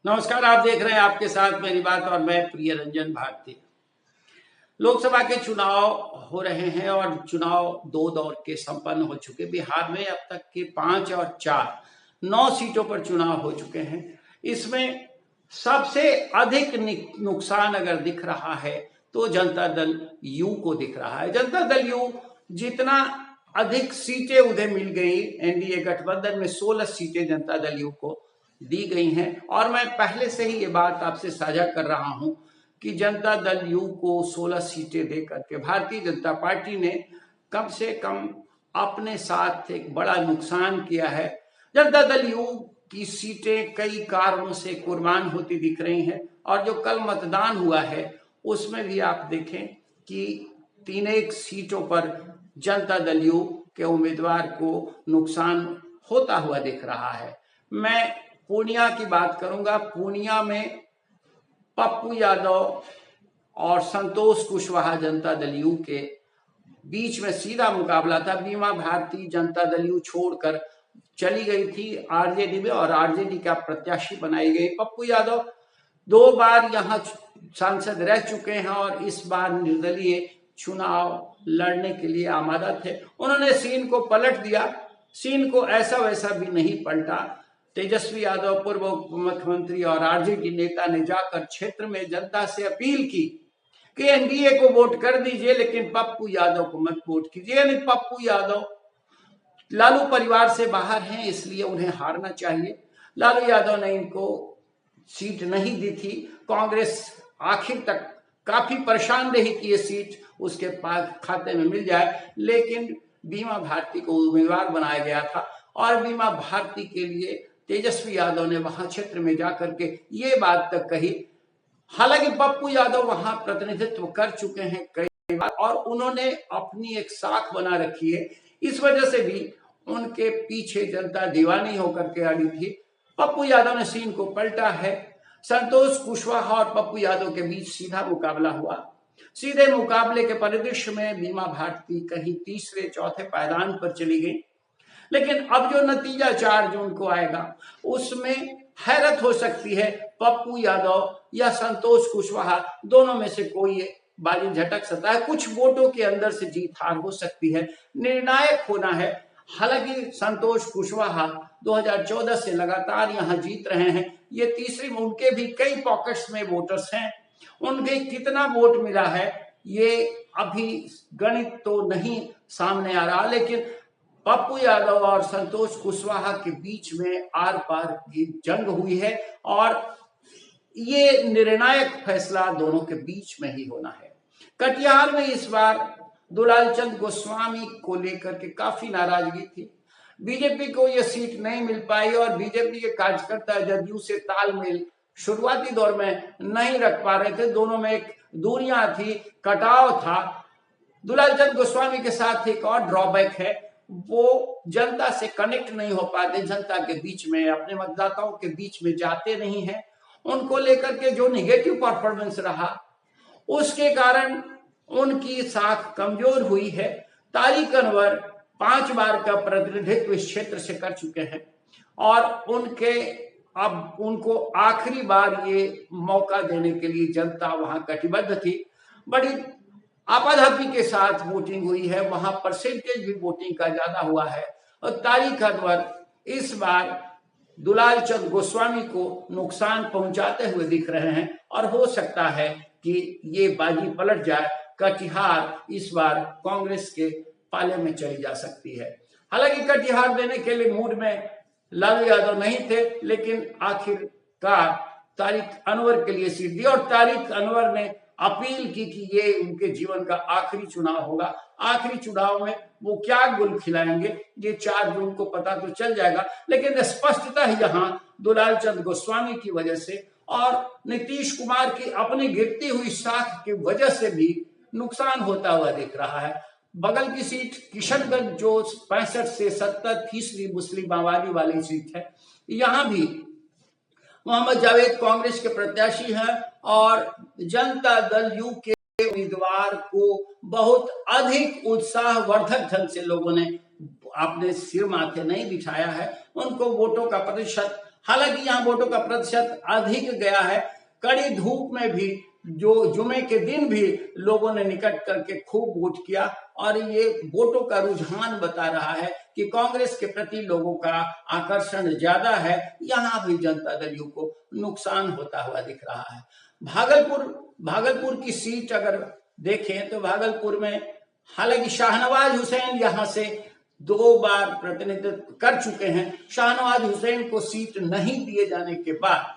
नमस्कार, आप देख रहे हैं आपके साथ मेरी बात और मैं प्रिय रंजन भारती। लोकसभा के चुनाव हो रहे हैं और चुनाव 2 दौर के संपन्न हो चुके। बिहार में अब तक के 5 और 4 9 सीटों पर चुनाव हो चुके हैं। इसमें सबसे अधिक नुकसान अगर दिख रहा है तो जनता दल यू को दिख रहा है। जनता दल यू जितना अधिक सीटें उन्हें मिल गई, एनडीए गठबंधन में 16 सीटें जनता दल यू को दी गई हैं और मैं पहले से ही ये बात आपसे साझा कर रहा हूं कि जनता दल यू को 16 सीटें देकर के भारतीय जनता पार्टी ने कम से कम अपने साथ एक बड़ा नुकसान किया है। जनता दल यू की सीटें कई कारणों से कुर्बान होती दिख रही हैं और जो कल मतदान हुआ है उसमें भी आप देखें कि 3 सीटों पर जनता दल यू के उम्मीदवार को नुकसान होता हुआ दिख रहा है। मैं पूर्णिया की बात करूंगा। पूर्णिया में पप्पू यादव और संतोष कुशवाहा जनता दल यू के बीच में सीधा मुकाबला था। बीमा भारती जनता दल यू छोड़कर चली गई थी आरजेडी में और आरजेडी का प्रत्याशी बनाई गई। पप्पू यादव 2 बार यहाँ सांसद रह चुके हैं और इस बार निर्दलीय चुनाव लड़ने के लिए आमादा थे। उन्होंने सीन को पलट दिया। सीन को ऐसा वैसा भी नहीं पलटा। तेजस्वी यादव पूर्व उप मुख्यमंत्री और आरजेडी नेता ने जाकर क्षेत्र में जनता से अपील की कि एनडीए को वोट कर दीजिए लेकिन पप्पू यादव को मत वोट कीजिए। यानी पप्पू यादव लालू परिवार से बाहर हैं, इसलिए उन्हें हारना चाहिए। लालू यादव ने इनको सीट नहीं दी थी। कांग्रेस आखिर तक काफी परेशान रही कि ये सीट उसके पास खाते में मिल जाए, लेकिन बीमा भारती को उम्मीदवार बनाया गया था और बीमा भारती के लिए तेजस्वी यादव ने वहां क्षेत्र में जाकर के ये बात तक कही। हालांकि पप्पू यादव वहां प्रतिनिधित्व कर चुके हैं कई बार और उन्होंने अपनी एक साख बना रखी है, इस वजह से भी उनके पीछे जनता दीवानी होकर के अड़ी थी। पप्पू यादव ने सीन को पलटा है। संतोष कुशवाहा और पप्पू यादव के बीच सीधा मुकाबला हुआ। सीधे मुकाबले के परिदृश्य में बीमा भारती कहीं तीसरे चौथे पायदान पर चली गई, लेकिन अब जो नतीजा 4 जून को आएगा उसमें हैरत हो सकती है। पप्पू यादव या संतोष कुशवाहा दोनों में से कोई बाजी झटक सकता है। कुछ वोटों के अंदर से जीत हार हो सकती है। निर्णायक होना है। हालांकि संतोष कुशवाहा 2014 से लगातार यहां जीत रहे हैं। ये तीसरी में उनके भी कई पॉकेट्स में वोटर्स हैं। उनके कितना वोट मिला है ये अभी गणित तो नहीं सामने आ रहा, लेकिन पप्पू यादव और संतोष कुशवाहा के बीच में आर पार की जंग हुई है और ये निर्णायक फैसला दोनों के बीच में ही होना है। कटिहार में इस बार दुलालचंद गोस्वामी को लेकर के काफी नाराजगी थी। बीजेपी को यह सीट नहीं मिल पाई और बीजेपी के कार्यकर्ता जदयू से तालमेल शुरुआती दौर में नहीं रख पा रहे थे। दोनों में एक दूरियां थी, कटाव था। दुलालचंद गोस्वामी के साथ एक और ड्रॉबैक है, वो जनता से कनेक्ट नहीं हो पाते, जनता के बीच में अपने मतदाताओं के बीच में जाते नहीं हैं। उनको लेकर के जो निगेटिव परफॉर्मेंस रहा उसके कारण उनकी साख कमजोर हुई है। तारिक अनवर 5 बार का प्रतिनिधित्व इस क्षेत्र से कर चुके हैं और अब उनको आखिरी बार ये मौका देने के लिए जनता वहां कटिबद्ध थी। बड़ी आपाधापी के साथ वोटिंग हुई है, वहां परसेंटेज भी वोटिंग का ज्यादा हुआ है और तारिक अनवर इस बार दुलालचंद गोस्वामी को नुकसान पहुंचाते हुए दिख रहे हैं और हो सकता है कि ये बाजी पलट जाए। कटिहार इस बार कांग्रेस के पाले में चली जा सकती है। हालांकि कटिहार देने के लिए मूड में लालू यादव नहीं थे, लेकिन आखिरकार तारिक अनवर के लिए सीट दी और तारिक अनवर ने अपील की कि ये उनके जीवन का आखिरी चुनाव होगा। आखिरी चुनाव में वो क्या गुल खिलाएंगे ये 4 जून को पता तो चल जाएगा, लेकिन स्पष्टता है यहाँ दुलालचंद गोस्वामी की वजह से और नीतीश कुमार की अपनी गिरती हुई साख की वजह से भी नुकसान होता हुआ दिख रहा है। बगल की सीट किशनगंज जो 65 से 70% मुस्लिम आबादी वाली सीट है, यहाँ भी मोहम्मद जावेद कांग्रेस के प्रत्याशी हैं और जनता दल यू के उम्मीदवार को बहुत अधिक उत्साहवर्धक ढंग से लोगों ने अपने सिर माथे नहीं बिठाया है। उनको वोटों का प्रतिशत हालांकि यहाँ वोटों का प्रतिशत अधिक गया है। कड़ी धूप में भी, जो जुमे के दिन भी लोगों ने निकट करके खूब वोट किया और ये वोटों का रुझान बता रहा है कि कांग्रेस के प्रति लोगों का आकर्षण ज्यादा है। यहाँ भी जनता दल यू को नुकसान होता हुआ दिख रहा है। भागलपुर की सीट अगर देखें तो भागलपुर में हालांकि शाहनवाज हुसैन यहाँ से 2 बार प्रतिनिधित्व कर चुके हैं। शाहनवाज हुसैन को सीट नहीं दिए जाने के बाद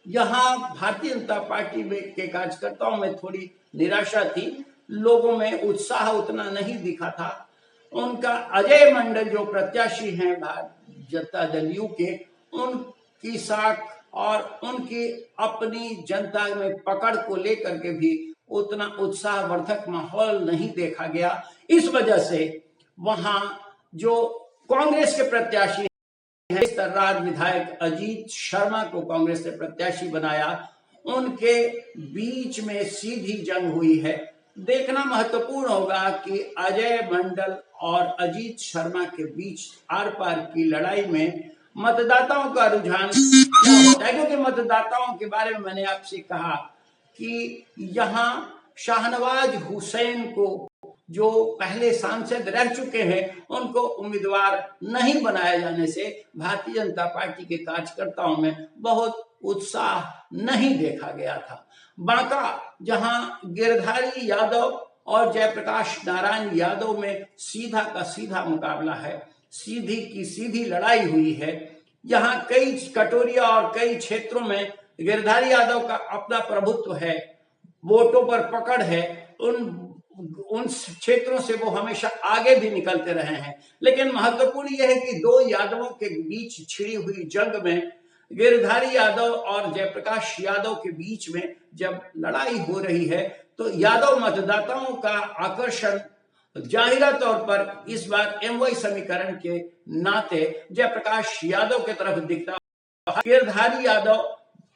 यहाँ भारतीय जनता पार्टी के कार्यकर्ताओं में थोड़ी निराशा थी, लोगों में उत्साह उतना नहीं दिखा था। उनका अजय मंडल जो प्रत्याशी हैं भारतीय जनता दल यू के, उनकी साख और उनकी अपनी जनता में पकड़ को लेकर के भी उतना उत्साहवर्धक माहौल नहीं देखा गया। इस वजह से वहां जो कांग्रेस के प्रत्याशी तर्रार विधायक अजीत शर्मा को कांग्रेस ने प्रत्याशी बनाया, उनके बीच में सीधी जंग हुई है। देखना महत्वपूर्ण होगा कि अजय मंडल और अजीत शर्मा के बीच आर पार की लड़ाई में मतदाताओं का रुझान क्या होता है, क्योंकि मतदाताओं के बारे में मैंने आपसे कहा कि यहाँ शाहनवाज हुसैन को जो पहले सांसद रह चुके हैं उनको उम्मीदवार नहीं बनाए जाने से भारतीय जनता पार्टी के कार्यकर्ताओं में बहुत उत्साह नहीं देखा गया था। बांका जहां गिरधारी यादव और जयप्रकाश नारायण यादव में सीधा का सीधा मुकाबला है, सीधी की सीधी लड़ाई हुई है। यहाँ कई कटोरिया और कई क्षेत्रों में गिरधारी यादव का अपना प्रभुत्व है, वोटों पर पकड़ है। उन क्षेत्रों से वो हमेशा आगे भी निकलते रहे हैं। लेकिन महत्वपूर्ण यह है कि 2 यादवों के बीच छिड़ी हुई जंग में गिरधारी यादव और जयप्रकाश यादव के बीच में जब लड़ाई हो रही है तो यादव मतदाताओं का आकर्षण जाहिरा तौर पर इस बार एमवाई समीकरण के नाते जयप्रकाश यादव की तरफ दिखता है। गिरधारी यादव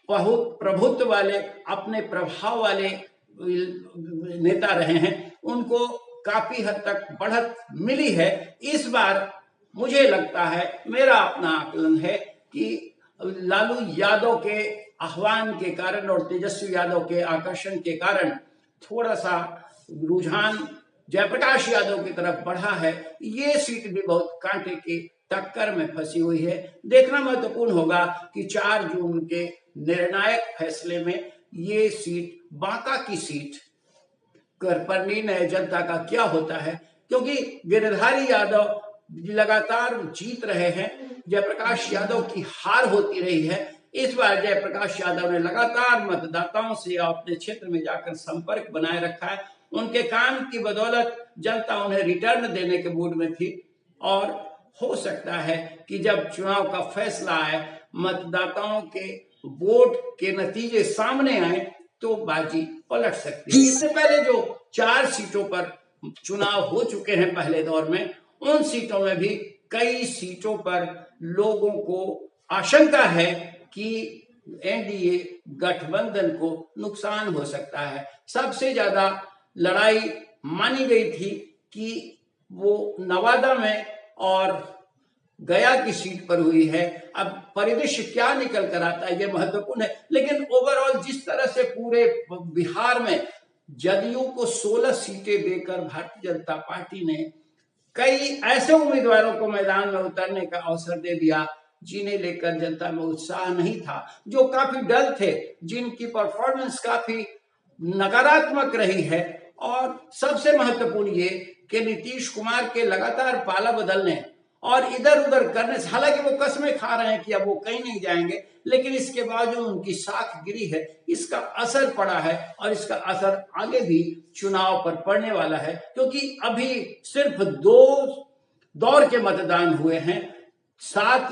बहुत प्रभुत्व वाले, अपने प्रभाव वाले नेता रहे हैं, उनको काफी हद तक बढ़त मिली है। इस बार मुझे लगता है, मेरा अपना आकलन है कि लालू यादव के आह्वान के कारण और तेजस्वी यादव के आकर्षण के कारण थोड़ा सा रुझान जयप्रकाश यादव की तरफ बढ़ा है। ये सीट भी बहुत कांटे की टक्कर में फंसी हुई है। देखना महत्वपूर्ण होगा कि 4 जून के निर्णायक फैसले में ये सीट, बांका की सीट पर निर्णय जनता का क्या होता है, क्योंकि गिरधारी यादव लगातार जीत रहे हैं, जयप्रकाश यादव की हार होती रही है। इस बार जयप्रकाश यादव ने लगातार मतदाताओं से अपने क्षेत्र में जाकर संपर्क बनाए रखा है। उनके काम की बदौलत जनता उन्हें रिटर्न देने के मूड में थी और हो सकता है कि जब चुनाव का फैसला आए, मतदाताओं के वोट के नतीजे सामने आए तो बाजी पलट सकती है। इससे पहले जो 4 सीटों पर चुनाव हो चुके हैं पहले दौर में, उन सीटों में भी कई सीटों पर लोगों को आशंका है कि एनडीए गठबंधन को नुकसान हो सकता है। सबसे ज्यादा लड़ाई मानी गई थी कि वो नवादा में और गया की सीट पर हुई है। अब परिदृश्य क्या निकल कर आता है ये महत्वपूर्ण है, लेकिन ओवरऑल जिस तरह से पूरे बिहार में जदयू को 16 सीटें देकर भारतीय जनता पार्टी ने कई ऐसे उम्मीदवारों को मैदान में उतरने का अवसर दे दिया जिन्हें लेकर जनता में उत्साह नहीं था, जो काफी डल थे, जिनकी परफॉर्मेंस काफी नकारात्मक रही है। और सबसे महत्वपूर्ण ये कि नीतीश कुमार के लगातार पाला बदलने और इधर उधर करने से, हालांकि वो कस्में खा रहे हैं कि अब वो कहीं नहीं जाएंगे, लेकिन इसके बावजूद उनकी साख गिरी है, इसका असर पड़ा है और इसका असर आगे भी चुनाव पर पड़ने वाला है। क्योंकि अभी सिर्फ 2 दौर के मतदान हुए हैं, 7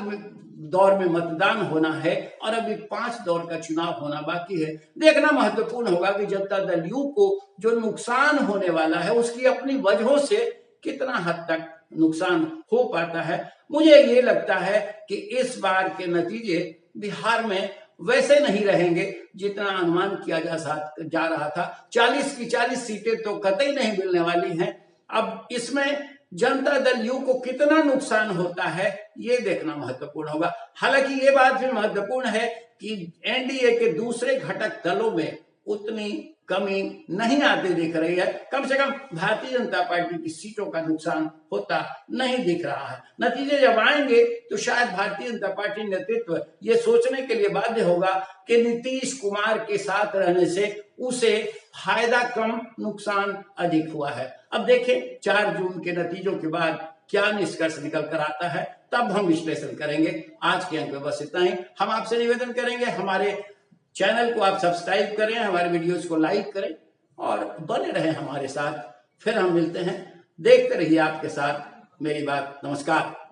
दौर में मतदान होना है और अभी 5 दौर का चुनाव होना बाकी है। देखना महत्वपूर्ण होगा कि जनता दल यू को जो नुकसान होने वाला है उसकी अपनी वजहों से कितना हद तक नुकसान हो पाता है। मुझे ये लगता है कि इस बार के नतीजे बिहार में वैसे नहीं रहेंगे जितना अनुमान किया जा रहा था। 40 की 40 सीटें तो कतई नहीं मिलने वाली हैं। अब इसमें जनता दल यू को कितना नुकसान होता है ये देखना महत्वपूर्ण होगा। हालांकि ये बात भी महत्वपूर्ण है कि एनडीए के दूसरे घटक दलों में उतनी कमी नहीं आती दिख रही है। कम से कम भारतीय जनता पार्टी की सीटों का नुकसान होता नहीं दिख रहा है। नतीजे जब आएंगे तो शायद भारतीय जनता पार्टी नेतृत्व ये सोचने के लिए बाध्य होगा कि नीतीश कुमार के साथ रहने से उसे फायदा कम नुकसान अधिक हुआ है। अब देखें 4 जून के नतीजों के बाद क्या निष्कर्ष निकल कर आता है, तब हम विश्लेषण करेंगे। आज के अंक में बस इतना ही। हम आपसे निवेदन करेंगे हमारे चैनल को आप सब्सक्राइब करें, हमारे वीडियोस को लाइक करें और बने रहें हमारे साथ। फिर हम मिलते हैं, देखते रहिए आपके साथ मेरी बात। नमस्कार।